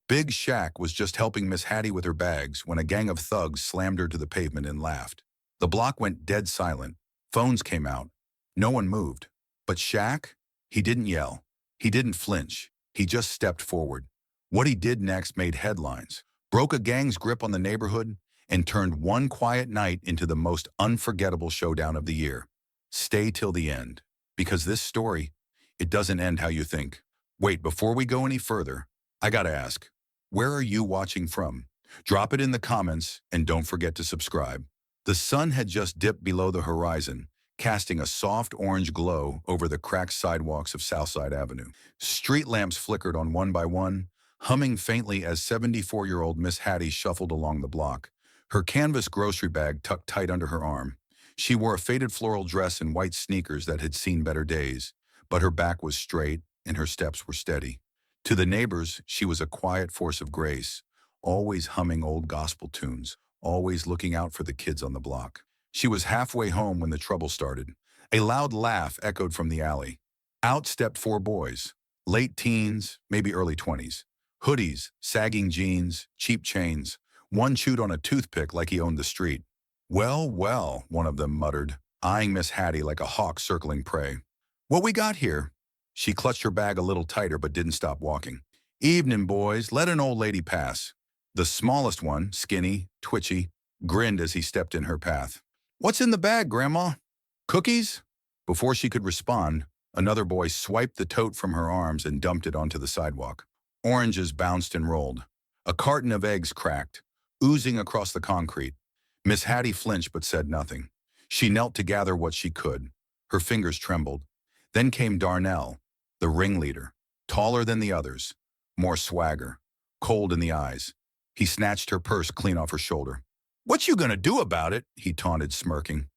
Big Shaq was just helping Miss Hattie with her bags when a gang of thugs slammed her to the pavement and laughed. The block went dead silent. Phones came out. No one moved. But Shaq? He didn't yell. He didn't flinch. He just stepped forward. What he did next made headlines, broke a gang's grip on the neighborhood, and turned one quiet night into the most unforgettable showdown of the year. Stay till the end, because this story, it doesn't end how you think. Wait, before we go any further, I gotta ask, where are you watching from? Drop it in the comments and don't forget to subscribe. The sun had just dipped below the horizon, casting a soft orange glow over the cracked sidewalks of Southside Avenue. Street lamps flickered on one by one, humming faintly as 74-year-old Miss Hattie shuffled along the block, her canvas grocery bag tucked tight under her arm. She wore a faded floral dress and white sneakers that had seen better days, but her back was straight and her steps were steady. To the neighbors, she was a quiet force of grace, always humming old gospel tunes, always looking out for the kids on the block. She was halfway home when the trouble started. A loud laugh echoed from the alley. Out stepped four boys, late teens, maybe early 20s. Hoodies, sagging jeans, cheap chains. One chewed on a toothpick like he owned the street. Well, well, one of them muttered, eyeing Miss Hattie like a hawk circling prey. What we got here? She clutched her bag a little tighter but didn't stop walking. Evening, boys. Let an old lady pass. The smallest one, skinny, twitchy, grinned as he stepped in her path. What's in the bag, Grandma? Cookies? Before she could respond, another boy swiped the tote from her arms and dumped it onto the sidewalk. Oranges bounced and rolled. A carton of eggs cracked, oozing across the concrete. Miss Hattie flinched but said nothing. She knelt to gather what she could. Her fingers trembled. Then came Darnell, the ringleader, taller than the others, more swagger, cold in the eyes. He snatched her purse clean off her shoulder. What you gonna do about it? He taunted, smirking.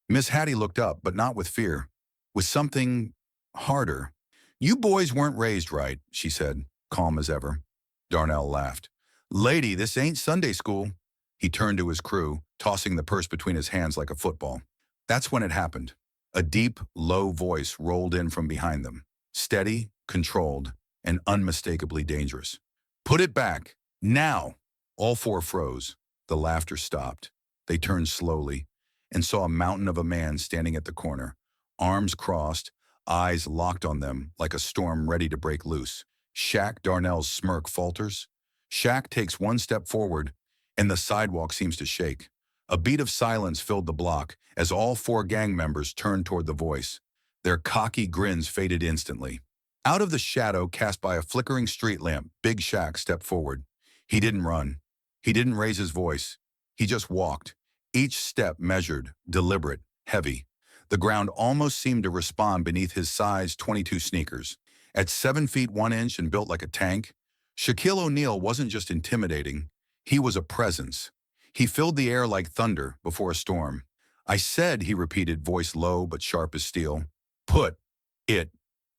Miss Hattie looked up, but not with fear, with something harder. You boys weren't raised right, she said, calm as ever. Darnell laughed. Lady, this ain't Sunday school. He turned to his crew, tossing the purse between his hands like a football. That's when it happened. A deep, low voice rolled in from behind them, steady, controlled, and unmistakably dangerous. Put it back, now! All four froze. The laughter stopped. They turned slowly and saw a mountain of a man standing at the corner, arms crossed, eyes locked on them like a storm ready to break loose. Shaq Darnell's smirk falters. Shaq takes one step forward, and the sidewalk seems to shake. A beat of silence filled the block as all four gang members turned toward the voice. Their cocky grins faded instantly. Out of the shadow cast by a flickering street lamp, Big Shaq stepped forward. He didn't run. He didn't raise his voice. He just walked, each step measured, deliberate, heavy. The ground almost seemed to respond beneath his size 22 sneakers. At 7 feet 1 inch and built like a tank, Shaquille O'Neal wasn't just intimidating, he was a presence. He filled the air like thunder before a storm. I said, he repeated, voice low but sharp as steel. Put it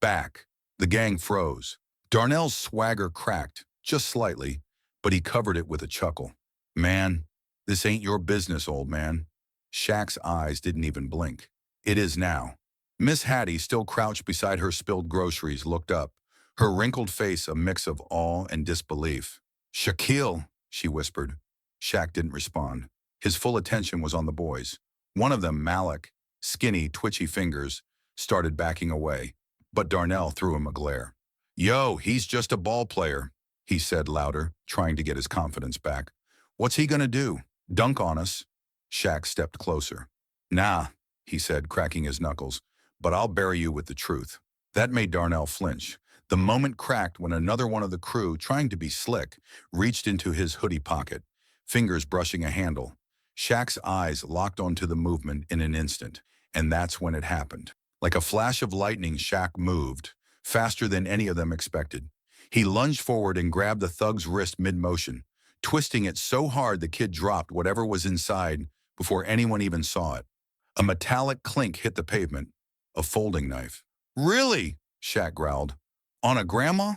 back. The gang froze. Darnell's swagger cracked, just slightly, but he covered it with a chuckle. Man, this ain't your business, old man. Shaq's eyes didn't even blink. It is now. Miss Hattie, still crouched beside her spilled groceries, looked up, her wrinkled face a mix of awe and disbelief. Shaquille, she whispered. Shaq didn't respond. His full attention was on the boys. One of them, Malik, skinny, twitchy fingers, started backing away, but Darnell threw him a glare. Yo, he's just a ball player, he said louder, trying to get his confidence back. What's he gonna do? Dunk on us? Shaq stepped closer. Nah, he said, cracking his knuckles, but I'll bury you with the truth. That made Darnell flinch. The moment cracked when another one of the crew, trying to be slick, reached into his hoodie pocket, fingers brushing a handle. Shaq's eyes locked onto the movement in an instant, and that's when it happened. Like a flash of lightning, Shaq moved, faster than any of them expected. He lunged forward and grabbed the thug's wrist mid-motion, twisting it so hard the kid dropped whatever was inside before anyone even saw it. A metallic clink hit the pavement, a folding knife. Really? Shaq growled. On a grandma?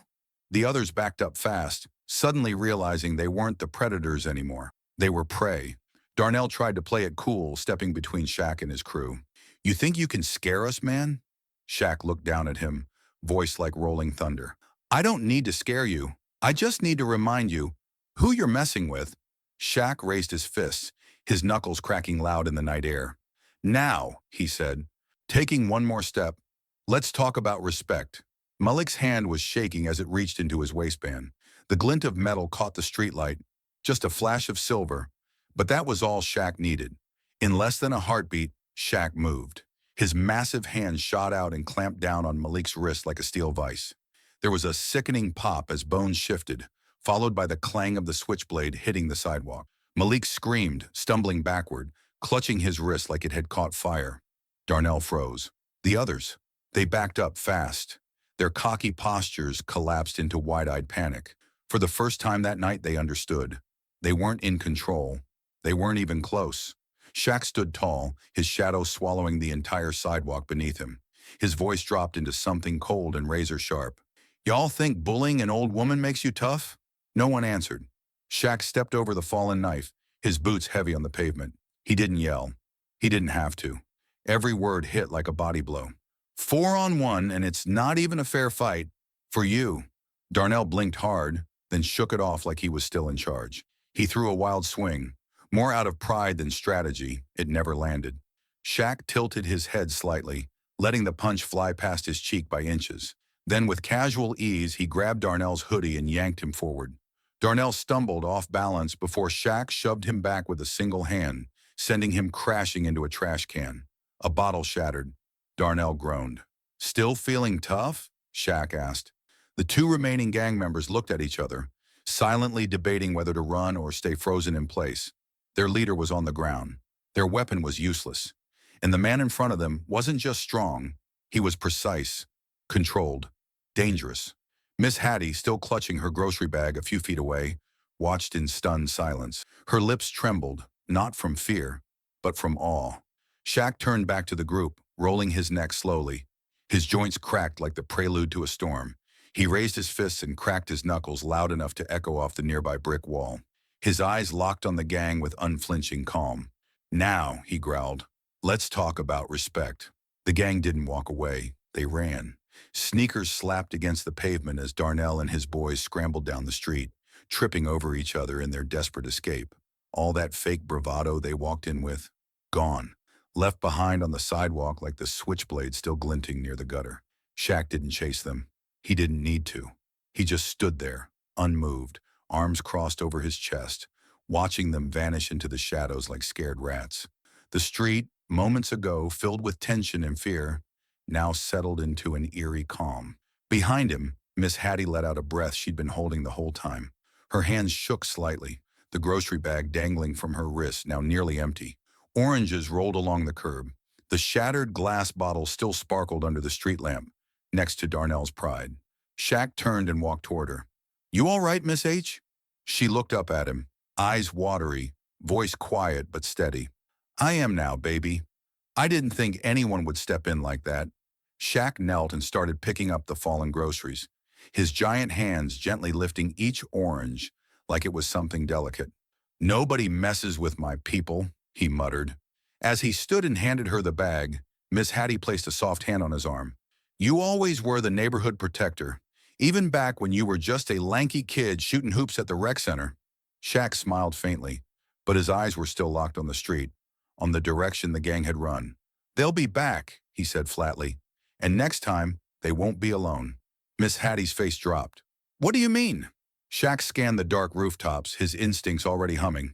The others backed up fast, suddenly realizing they weren't the predators anymore. They were prey. Darnell tried to play it cool, stepping between Shaq and his crew. You think you can scare us, man? Shaq looked down at him, voice like rolling thunder. I don't need to scare you. I just need to remind you who you're messing with. Shaq raised his fists, his knuckles cracking loud in the night air. Now, he said, taking one more step, let's talk about respect. Malik's hand was shaking as it reached into his waistband. The glint of metal caught the streetlight, just a flash of silver, but that was all Shaq needed. In less than a heartbeat, Shaq moved. His massive hand shot out and clamped down on Malik's wrist like a steel vise. There was a sickening pop as bones shifted, followed by the clang of the switchblade hitting the sidewalk. Malik screamed, stumbling backward, clutching his wrist like it had caught fire. Darnell froze. The others, they backed up fast. Their cocky postures collapsed into wide-eyed panic. For the first time that night, they understood. They weren't in control. They weren't even close. Shaq stood tall, his shadow swallowing the entire sidewalk beneath him. His voice dropped into something cold and razor-sharp. Y'all think bullying an old woman makes you tough? No one answered. Shaq stepped over the fallen knife, his boots heavy on the pavement. He didn't yell. He didn't have to. Every word hit like a body blow. 4-on-1, and it's not even a fair fight. For you. Darnell blinked hard, then shook it off like he was still in charge. He threw a wild swing. More out of pride than strategy, it never landed. Shaq tilted his head slightly, letting the punch fly past his cheek by inches. Then with casual ease, he grabbed Darnell's hoodie and yanked him forward. Darnell stumbled off balance before Shaq shoved him back with a single hand, sending him crashing into a trash can. A bottle shattered. Darnell groaned. Still feeling tough? Shaq asked. The two remaining gang members looked at each other, silently debating whether to run or stay frozen in place. Their leader was on the ground. Their weapon was useless. And the man in front of them wasn't just strong. He was precise, controlled, dangerous. Miss Hattie, still clutching her grocery bag a few feet away, watched in stunned silence. Her lips trembled, not from fear, but from awe. Shaq turned back to the group, rolling his neck slowly. His joints cracked like the prelude to a storm. He raised his fists and cracked his knuckles loud enough to echo off the nearby brick wall. His eyes locked on the gang with unflinching calm. Now, he growled, let's talk about respect. The gang didn't walk away. They ran. Sneakers slapped against the pavement as Darnell and his boys scrambled down the street, tripping over each other in their desperate escape. All that fake bravado they walked in with, gone, left behind on the sidewalk like the switchblade still glinting near the gutter. Shaq didn't chase them. He didn't need to. He just stood there, unmoved, arms crossed over his chest, watching them vanish into the shadows like scared rats. The street, moments ago filled with tension and fear, now settled into an eerie calm. Behind him, Miss Hattie let out a breath she'd been holding the whole time. Her hands shook slightly, the grocery bag dangling from her wrist, now nearly empty. Oranges rolled along the curb. The shattered glass bottle still sparkled under the street lamp, next to Darnell's pride. Shaq turned and walked toward her. You all right, Miss H? She looked up at him, eyes watery, voice quiet but steady. I am now, baby. I didn't think anyone would step in like that. Shaq knelt and started picking up the fallen groceries, his giant hands gently lifting each orange like it was something delicate. Nobody messes with my people, he muttered. As he stood and handed her the bag, Miss Hattie placed a soft hand on his arm. You always were the neighborhood protector, even back when you were just a lanky kid shooting hoops at the rec center. Shaq smiled faintly, but his eyes were still locked on the street, on the direction the gang had run. They'll be back, he said flatly, and next time, they won't be alone. Miss Hattie's face dropped. What do you mean? Shaq scanned the dark rooftops, his instincts already humming.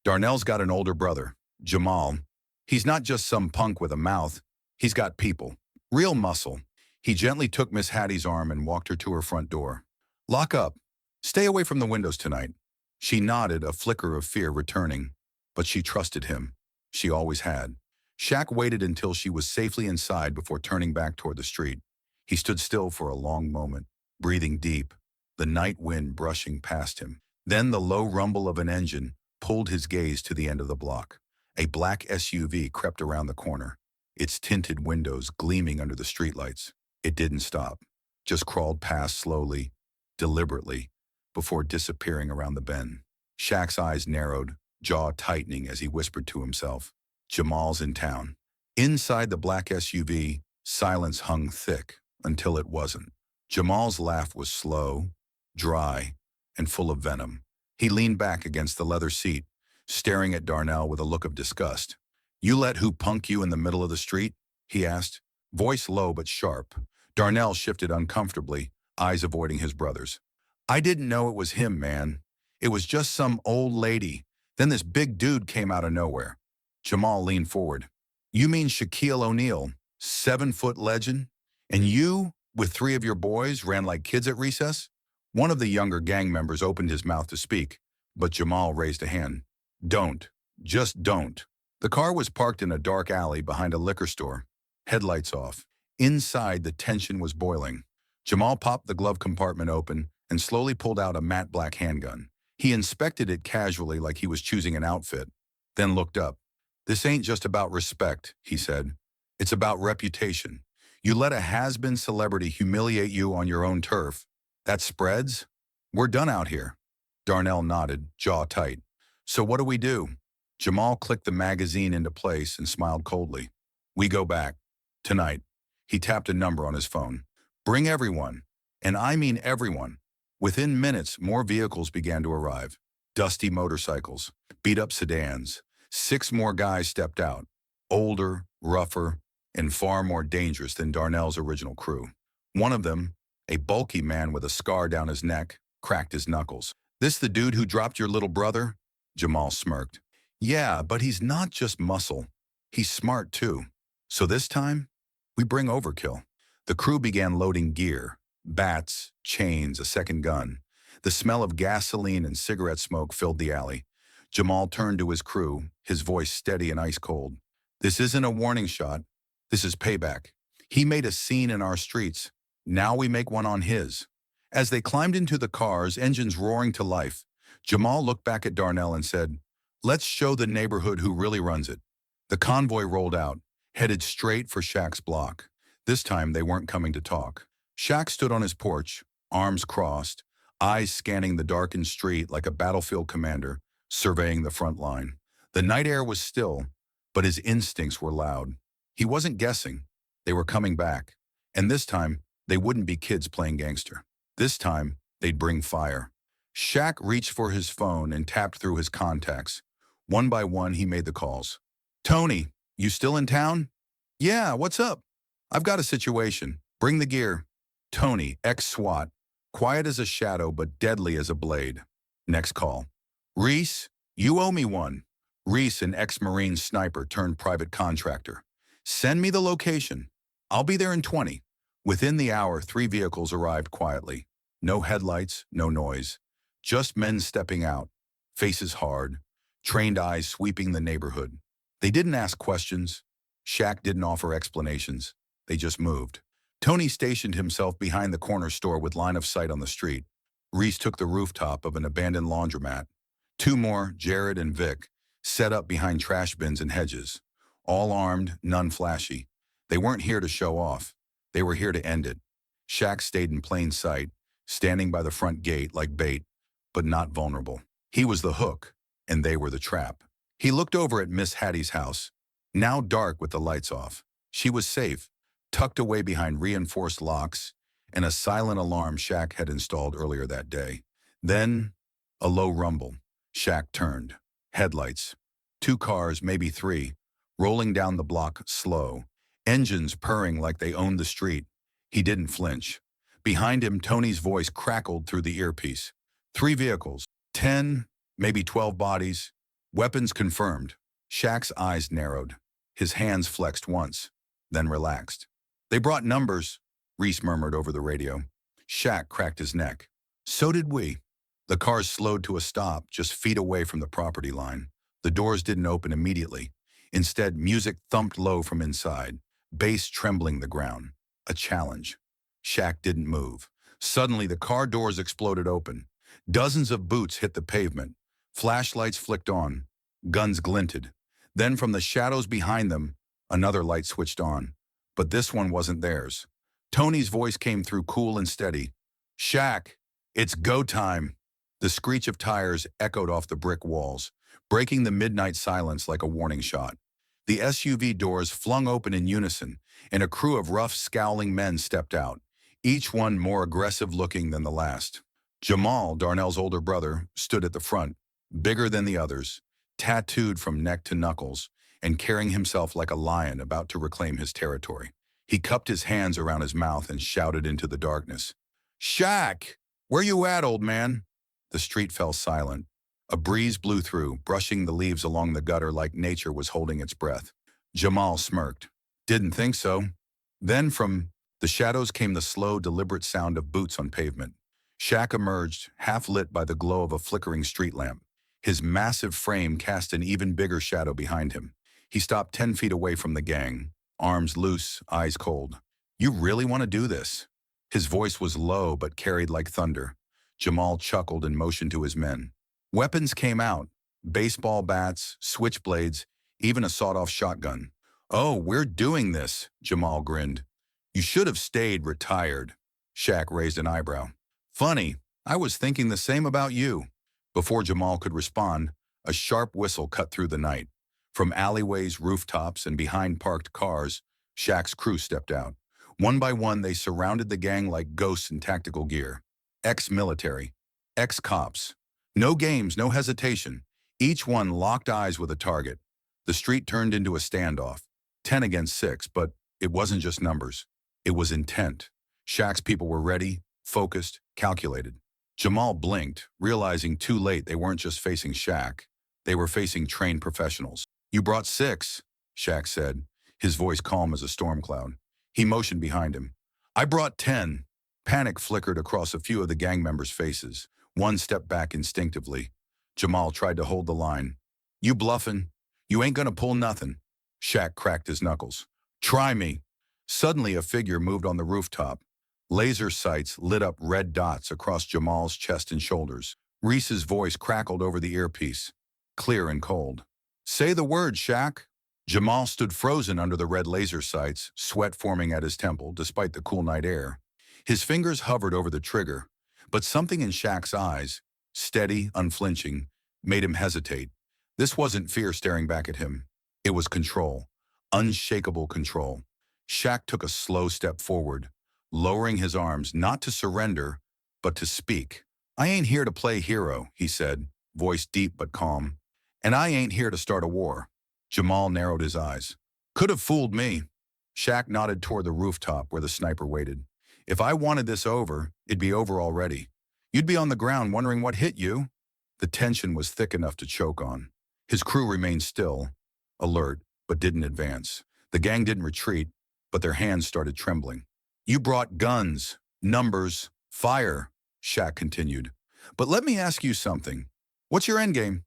Darnell's got an older brother, Jamal. He's not just some punk with a mouth. He's got people. Real muscle. He gently took Miss Hattie's arm and walked her to her front door. Lock up. Stay away from the windows tonight. She nodded, a flicker of fear returning, but she trusted him. She always had. Shaq waited until she was safely inside before turning back toward the street. He stood still for a long moment, breathing deep, the night wind brushing past him. Then the low rumble of an engine pulled his gaze to the end of the block. A black SUV crept around the corner, its tinted windows gleaming under the streetlights. It didn't stop, just crawled past slowly, deliberately, before disappearing around the bend. Shaq's eyes narrowed, jaw tightening as he whispered to himself, Jamal's in town. Inside the black SUV, silence hung thick until it wasn't. Jamal's laugh was slow, dry, and full of venom. He leaned back against the leather seat, staring at Darnell with a look of disgust. "You let who punk you in the middle of the street?" he asked, voice low but sharp. Darnell shifted uncomfortably, eyes avoiding his brother's. "I didn't know it was him, man. It was just some old lady. Then this big dude came out of nowhere." Jamal leaned forward. "You mean Shaquille O'Neal, 7-foot legend? And you, with 3 of your boys, ran like kids at recess?" One of the younger gang members opened his mouth to speak, but Jamal raised a hand. "Don't. Just don't." The car was parked in a dark alley behind a liquor store, headlights off. Inside, the tension was boiling. Jamal popped the glove compartment open and slowly pulled out a matte black handgun. He inspected it casually like he was choosing an outfit, then looked up. "This ain't just about respect," he said. "It's about reputation. You let a has-been celebrity humiliate you on your own turf. That spreads? We're done out here." Darnell nodded, jaw tight. "So what do we do?" Jamal clicked the magazine into place and smiled coldly. "We go back. Tonight." He tapped a number on his phone. "Bring everyone. And I mean everyone." Within minutes, more vehicles began to arrive. Dusty motorcycles, beat-up sedans. 6 more guys stepped out. Older, rougher, and far more dangerous than Darnell's original crew. One of them, a bulky man with a scar down his neck, cracked his knuckles. "This the dude who dropped your little brother?" Jamal smirked. "Yeah, but he's not just muscle. He's smart too. So this time, we bring overkill." The crew began loading gear, bats, chains, a second gun. The smell of gasoline and cigarette smoke filled the alley. Jamal turned to his crew, his voice steady and ice cold. "This isn't a warning shot. This is payback. He made a scene in our streets. Now we make one on his." As they climbed into the cars, engines roaring to life, Jamal looked back at Darnell and said, "Let's show the neighborhood who really runs it." The convoy rolled out, headed straight for Shaq's block. This time they weren't coming to talk. Shaq stood on his porch, arms crossed, eyes scanning the darkened street like a battlefield commander, surveying the front line. The night air was still, but his instincts were loud. He wasn't guessing. They were coming back. And this time, they wouldn't be kids playing gangster. This time, they'd bring fire. Shaq reached for his phone and tapped through his contacts. One by one, he made the calls. "Tony, you still in town?" "Yeah, what's up?" "I've got a situation. Bring the gear." Tony, ex-SWAT, quiet as a shadow but deadly as a blade. Next call. "Reese, you owe me one." Reese, an ex-Marine sniper turned private contractor. "Send me the location. I'll be there in 20. Within the hour, 3 vehicles arrived quietly. No headlights, no noise. Just men stepping out, faces hard, trained eyes sweeping the neighborhood. They didn't ask questions. Shaq didn't offer explanations. They just moved. Tony stationed himself behind the corner store with line of sight on the street. Reese took the rooftop of an abandoned laundromat. 2 more, Jared and Vic, set up behind trash bins and hedges. All armed, none flashy. They weren't here to show off. They were here to end it. Shaq stayed in plain sight, standing by the front gate like bait, but not vulnerable. He was the hook, and they were the trap. He looked over at Miss Hattie's house, now dark with the lights off. She was safe, tucked away behind reinforced locks and a silent alarm Shaq had installed earlier that day. Then, a low rumble. Shaq turned. Headlights. 2 cars, maybe 3, rolling down the block slow, engines purring like they owned the street. He didn't flinch. Behind him, Tony's voice crackled through the earpiece. 3 vehicles, 10, maybe 12 bodies. Weapons confirmed. Shaq's eyes narrowed. His hands flexed once, then relaxed. "They brought numbers," Reese murmured over the radio. Shaq cracked his neck. "So did we." The cars slowed to a stop just feet away from the property line. The doors didn't open immediately. Instead, music thumped low from inside, bass trembling the ground. A challenge. Shaq didn't move. Suddenly, the car doors exploded open. Dozens of boots hit the pavement. Flashlights flicked on. Guns glinted. Then from the shadows behind them, another light switched on. But this one wasn't theirs. Tony's voice came through cool and steady. "Shaq, it's go time." The screech of tires echoed off the brick walls, breaking the midnight silence like a warning shot. The SUV doors flung open in unison, and a crew of rough, scowling men stepped out, each one more aggressive-looking than the last. Jamal, Darnell's older brother, stood at the front, bigger than the others, tattooed from neck to knuckles, and carrying himself like a lion about to reclaim his territory. He cupped his hands around his mouth and shouted into the darkness, "Shaq! Where you at, old man?" The street fell silent. A breeze blew through, brushing the leaves along the gutter like nature was holding its breath. Jamal smirked. "Didn't think so." Then from the shadows came the slow, deliberate sound of boots on pavement. Shaq emerged, half lit by the glow of a flickering street lamp. His massive frame cast an even bigger shadow behind him. He stopped 10 feet away from the gang, arms loose, eyes cold. "You really want to do this?" His voice was low but carried like thunder. Jamal chuckled and motioned to his men. Weapons came out, baseball bats, switchblades, even a sawed-off shotgun. "Oh, we're doing this," Jamal grinned. "You should have stayed retired." Shaq raised an eyebrow. "Funny, I was thinking the same about you." Before Jamal could respond, a sharp whistle cut through the night. From alleyways, rooftops, and behind parked cars, Shaq's crew stepped out. One by one, they surrounded the gang like ghosts in tactical gear. Ex-military, ex-cops. No games, no hesitation. Each one locked eyes with a target. The street turned into a standoff. 10 against 6, but it wasn't just numbers. It was intent. Shaq's people were ready, focused, calculated. Jamal blinked, realizing too late they weren't just facing Shaq. They were facing trained professionals. "You brought 6, Shaq said, his voice calm as a storm cloud. He motioned behind him. "I brought 10. Panic flickered across a few of the gang members' faces. One stepped back instinctively. Jamal tried to hold the line. "You bluffing? You ain't gonna pull nothing." Shaq cracked his knuckles. "Try me." Suddenly a figure moved on the rooftop. Laser sights lit up red dots across Jamal's chest and shoulders. Reese's voice crackled over the earpiece, clear and cold. "Say the word, Shaq." Jamal stood frozen under the red laser sights, sweat forming at his temple despite the cool night air. His fingers hovered over the trigger, but something in Shaq's eyes, steady, unflinching, made him hesitate. This wasn't fear staring back at him. It was control, unshakable control. Shaq took a slow step forward, lowering his arms not to surrender, but to speak. "I ain't here to play hero," he said, voice deep but calm. "And I ain't here to start a war." Jamal narrowed his eyes. "Could have fooled me." Shaq nodded toward the rooftop where the sniper waited. "If I wanted this over, it'd be over already. You'd be on the ground wondering what hit you." The tension was thick enough to choke on. His crew remained still, alert, but didn't advance. The gang didn't retreat, but their hands started trembling. "You brought guns, numbers, fire," Shaq continued. "But let me ask you something. What's your endgame?"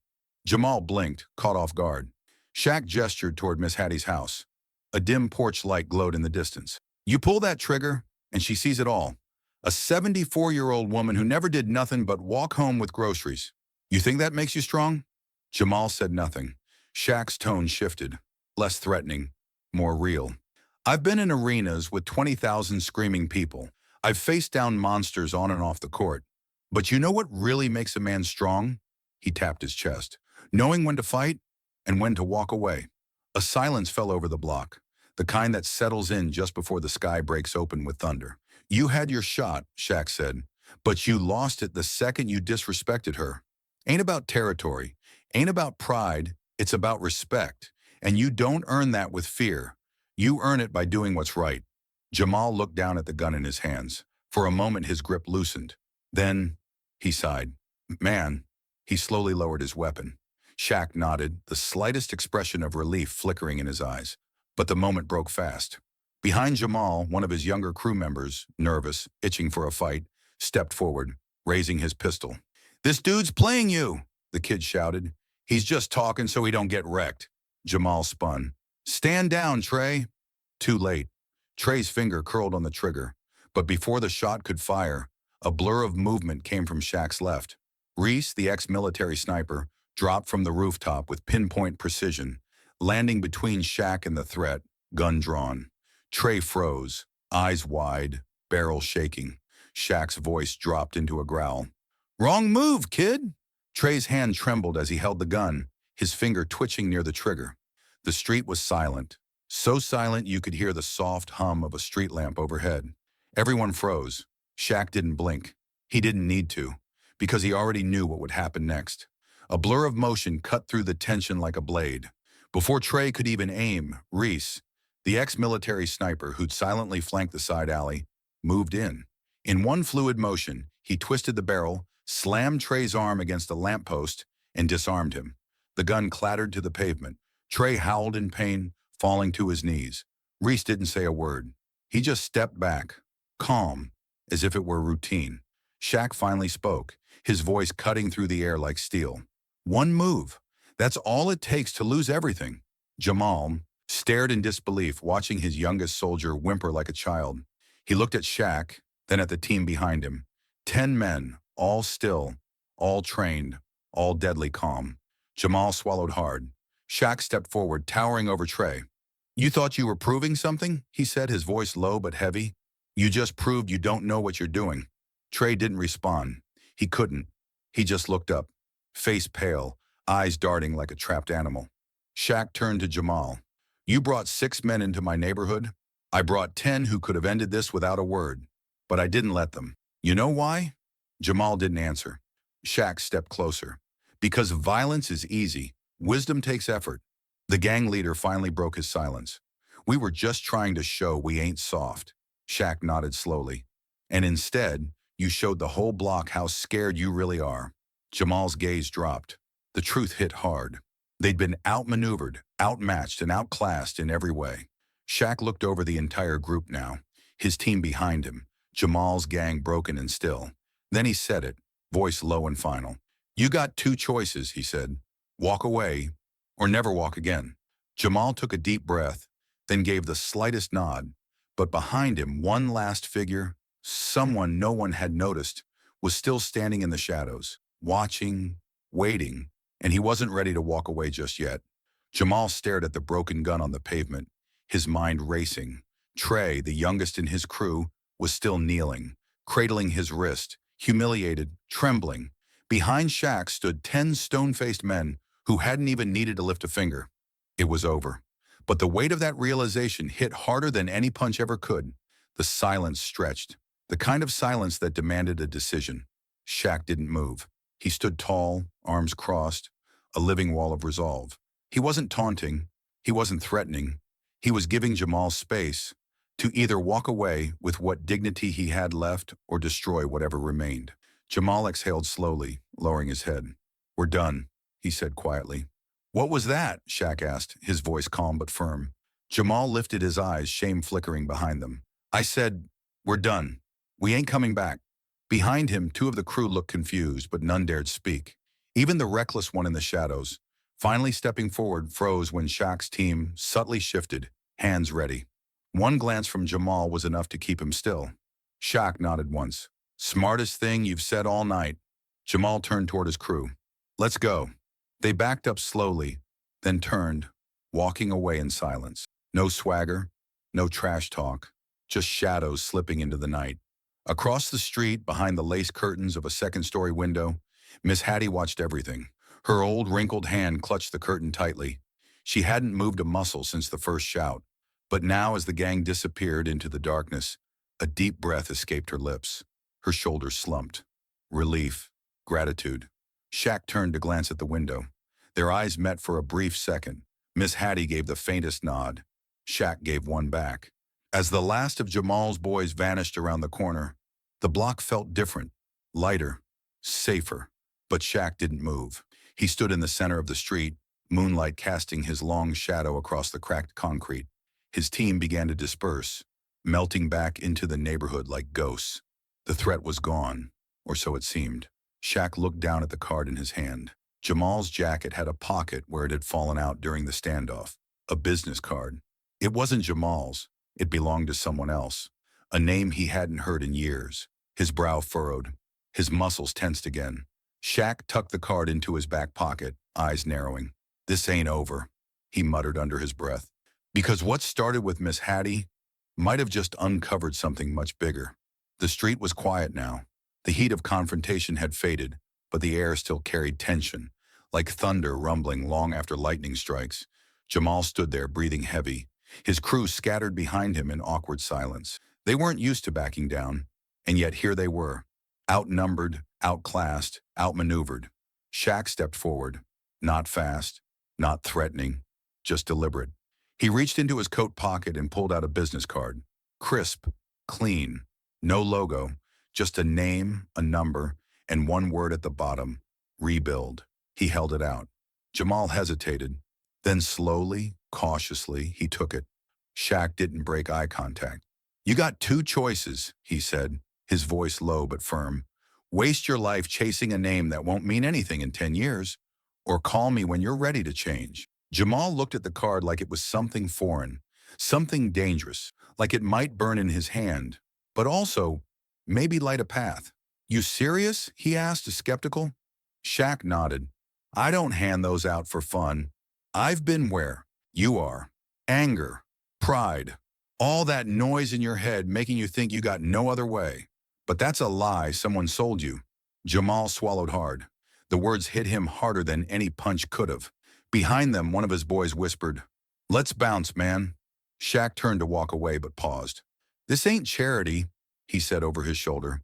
Jamal blinked, caught off guard. Shaq gestured toward Miss Hattie's house. A dim porch light glowed in the distance. "You pull that trigger, and she sees it all. A 74-year-old woman who never did nothing but walk home with groceries. You think that makes you strong?" Jamal said nothing. Shaq's tone shifted, less threatening, more real. "I've been in arenas with 20,000 screaming people. I've faced down monsters on and off the court. But you know what really makes a man strong?" He tapped his chest. "Knowing when to fight and when to walk away." A silence fell over the block, the kind that settles in just before the sky breaks open with thunder. "You had your shot," Shaq said, "but you lost it the second you disrespected her. Ain't about territory, ain't about pride, it's about respect. And you don't earn that with fear. You earn it by doing what's right." Jamal looked down at the gun in his hands. For a moment his grip loosened. Then, he sighed. "Man." He slowly lowered his weapon. Shaq nodded, the slightest expression of relief flickering in his eyes. But the moment broke fast. Behind Jamal, one of his younger crew members, nervous, itching for a fight, stepped forward, raising his pistol. "This dude's playing you," the kid shouted. "He's just talking so he don't get wrecked." Jamal spun. "Stand down, Trey." Too late. Trey's finger curled on the trigger, but before the shot could fire, a blur of movement came from Shaq's left. Reese, the ex-military sniper, dropped from the rooftop with pinpoint precision, landing between Shaq and the threat, gun drawn. Trey froze, eyes wide, barrel shaking. Shaq's voice dropped into a growl. "Wrong move, kid!" Trey's hand trembled as he held the gun, his finger twitching near the trigger. The street was silent, so silent you could hear the soft hum of a street lamp overhead. Everyone froze. Shaq didn't blink. He didn't need to. because he already knew what would happen next. A blur of motion cut through the tension like a blade. Before Trey could even aim, Reese, the ex-military sniper who'd silently flanked the side alley, moved in. In one fluid motion, he twisted the barrel, slammed Trey's arm against a lamppost, and disarmed him. The gun clattered to the pavement. Trey howled in pain, falling to his knees. Reese didn't say a word. He just stepped back, calm, as if it were routine. Shaq finally spoke, his voice cutting through the air like steel. One move. That's all it takes to lose everything. Jamal stared in disbelief, watching his youngest soldier whimper like a child. He looked at Shaq, then at the team behind him. 10 men, all still, all trained, all deadly calm. Jamal swallowed hard. Shaq stepped forward, towering over Trey. "You thought you were proving something?" he said, his voice low but heavy. "You just proved you don't know what you're doing." Trey didn't respond. He couldn't. He just looked up, face pale, eyes darting like a trapped animal. Shaq turned to Jamal. "You brought 6 men into my neighborhood. I brought 10 who could have ended this without a word. But I didn't let them. You know why?" Jamal didn't answer. Shaq stepped closer. "Because violence is easy. Wisdom takes effort." The gang leader finally broke his silence. "We were just trying to show we ain't soft." Shaq nodded slowly. "And instead, you showed the whole block how scared you really are." Jamal's gaze dropped. The truth hit hard. They'd been outmaneuvered, outmatched, and outclassed in every way. Shaq looked over the entire group now, his team behind him, Jamal's gang broken and still. Then he said it, voice low and final. "You got 2 choices," he said. "Walk away, or never walk again." Jamal took a deep breath, then gave the slightest nod. But behind him, one last figure, someone no one had noticed, was still standing in the shadows, watching, waiting, and he wasn't ready to walk away just yet. Jamal stared at the broken gun on the pavement, his mind racing. Trey, the youngest in his crew, was still kneeling, cradling his wrist, humiliated, trembling. Behind Shaq stood 10 stone-faced men who hadn't even needed to lift a finger. It was over. But the weight of that realization hit harder than any punch ever could. The silence stretched, the kind of silence that demanded a decision. Shaq didn't move. He stood tall, arms crossed, a living wall of resolve. He wasn't taunting. He wasn't threatening. He was giving Jamal space to either walk away with what dignity he had left or destroy whatever remained. Jamal exhaled slowly, lowering his head. "We're done," he said quietly. "What was that?" Shaq asked, his voice calm but firm. Jamal lifted his eyes, shame flickering behind them. "I said, we're done. We ain't coming back." Behind him, 2 of the crew looked confused, but none dared speak. Even the reckless one in the shadows, finally stepping forward, froze when Shaq's team subtly shifted, hands ready. One glance from Jamal was enough to keep him still. Shaq nodded once. "Smartest thing you've said all night." Jamal turned toward his crew. "Let's go." They backed up slowly, then turned, walking away in silence. No swagger, no trash talk, just shadows slipping into the night. Across the street, behind the lace curtains of a second-story window, Miss Hattie watched everything. Her old, wrinkled hand clutched the curtain tightly. She hadn't moved a muscle since the first shout. But now, as the gang disappeared into the darkness, a deep breath escaped her lips. Her shoulders slumped. Relief, gratitude. Shaq turned to glance at the window. Their eyes met for a brief second. Miss Hattie gave the faintest nod. Shaq gave one back. As the last of Jamal's boys vanished around the corner, the block felt different, lighter, safer. But Shaq didn't move. He stood in the center of the street, moonlight casting his long shadow across the cracked concrete. His team began to disperse, melting back into the neighborhood like ghosts. The threat was gone, or so it seemed. Shaq looked down at the card in his hand. Jamal's jacket had a pocket where it had fallen out during the standoff. A business card. It wasn't Jamal's. It belonged to someone else. A name he hadn't heard in years. His brow furrowed. His muscles tensed again. Shaq tucked the card into his back pocket, eyes narrowing. "This ain't over," he muttered under his breath. Because what started with Miss Hattie might have just uncovered something much bigger. The street was quiet now. The heat of confrontation had faded, but the air still carried tension, like thunder rumbling long after lightning strikes. Jamal stood there, breathing heavy. His crew scattered behind him in awkward silence. They weren't used to backing down, and yet here they were, outnumbered, outclassed, outmaneuvered. Shaq stepped forward. Not fast, not threatening, just deliberate. He reached into his coat pocket and pulled out a business card. Crisp, clean, no logo, just a name, a number, and one word at the bottom, rebuild. He held it out. Jamal hesitated. Then slowly, cautiously, he took it. Shaq didn't break eye contact. You got two choices, he said, his voice low but firm. Waste your life chasing a name that won't mean anything in 10 years, or call me when you're ready to change. Jamal looked at the card like it was something foreign, something dangerous, like it might burn in his hand, but also maybe light a path. You serious? He asked, skeptical. Shaq nodded. I don't hand those out for fun. I've been where you are. Anger, pride, all that noise in your head making you think you got no other way. But that's a lie someone sold you. Jamal swallowed hard. The words hit him harder than any punch could have. Behind them, one of his boys whispered, Let's bounce, man. Shaq turned to walk away but paused. This ain't charity, he said over his shoulder.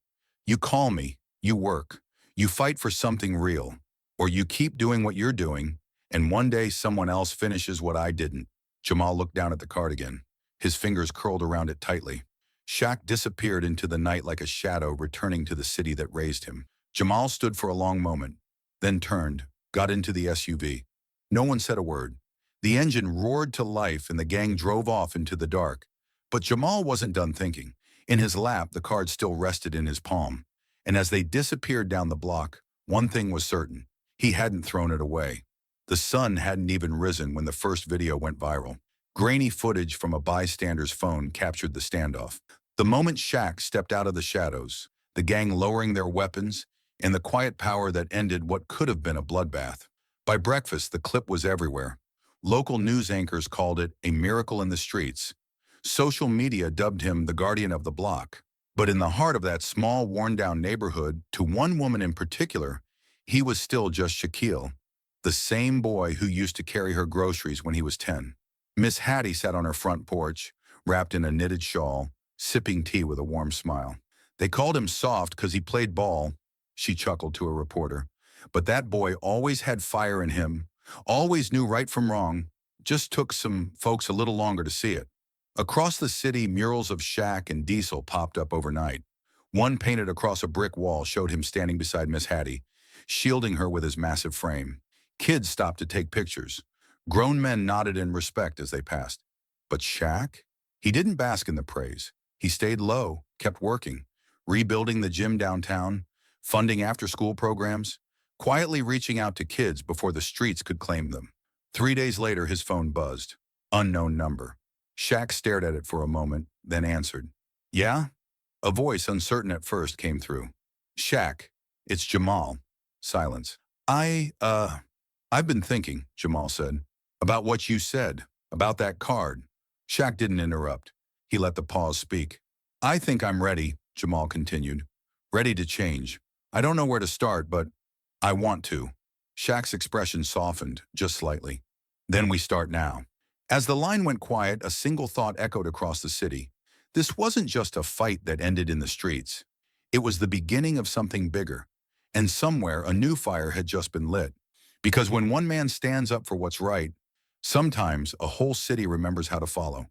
You call me, you work, you fight for something real, or you keep doing what you're doing, and one day someone else finishes what I didn't. Jamal looked down at the card again. His fingers curled around it tightly. Shaq disappeared into the night like a shadow returning to the city that raised him. Jamal stood for a long moment, then turned, got into the SUV. No one said a word. The engine roared to life and the gang drove off into the dark. But Jamal wasn't done thinking. In his lap, the card still rested in his palm. And as they disappeared down the block, one thing was certain. He hadn't thrown it away. The sun hadn't even risen when the first video went viral. Grainy footage from a bystander's phone captured the standoff. The moment Shaq stepped out of the shadows, the gang lowering their weapons, and the quiet power that ended what could have been a bloodbath. By breakfast, the clip was everywhere. Local news anchors called it a miracle in the streets. Social media dubbed him the guardian of the block. But in the heart of that small, worn-down neighborhood, to one woman in particular, he was still just Shaquille, the same boy who used to carry her groceries when he was 10. Miss Hattie sat on her front porch, wrapped in a knitted shawl, sipping tea with a warm smile. They called him soft because he played ball, she chuckled to a reporter. But that boy always had fire in him, always knew right from wrong, just took some folks a little longer to see it. Across the city, murals of Shaq and Diesel popped up overnight. One painted across a brick wall showed him standing beside Miss Hattie, shielding her with his massive frame. Kids stopped to take pictures. Grown men nodded in respect as they passed. But Shaq? He didn't bask in the praise. He stayed low, kept working, rebuilding the gym downtown, funding after-school programs, quietly reaching out to kids before the streets could claim them. 3 days later, his phone buzzed. Unknown number. Shaq stared at it for a moment, then answered. Yeah? A voice, uncertain at first, came through. Shaq, it's Jamal. Silence. I've been thinking, Jamal said, about what you said, about that card. Shaq didn't interrupt. He let the pause speak. I think I'm ready, Jamal continued. Ready to change. I don't know where to start, but I want to. Shaq's expression softened, just slightly. Then we start now. As the line went quiet, a single thought echoed across the city. This wasn't just a fight that ended in the streets. It was the beginning of something bigger. And somewhere, a new fire had just been lit. Because when one man stands up for what's right, sometimes a whole city remembers how to follow.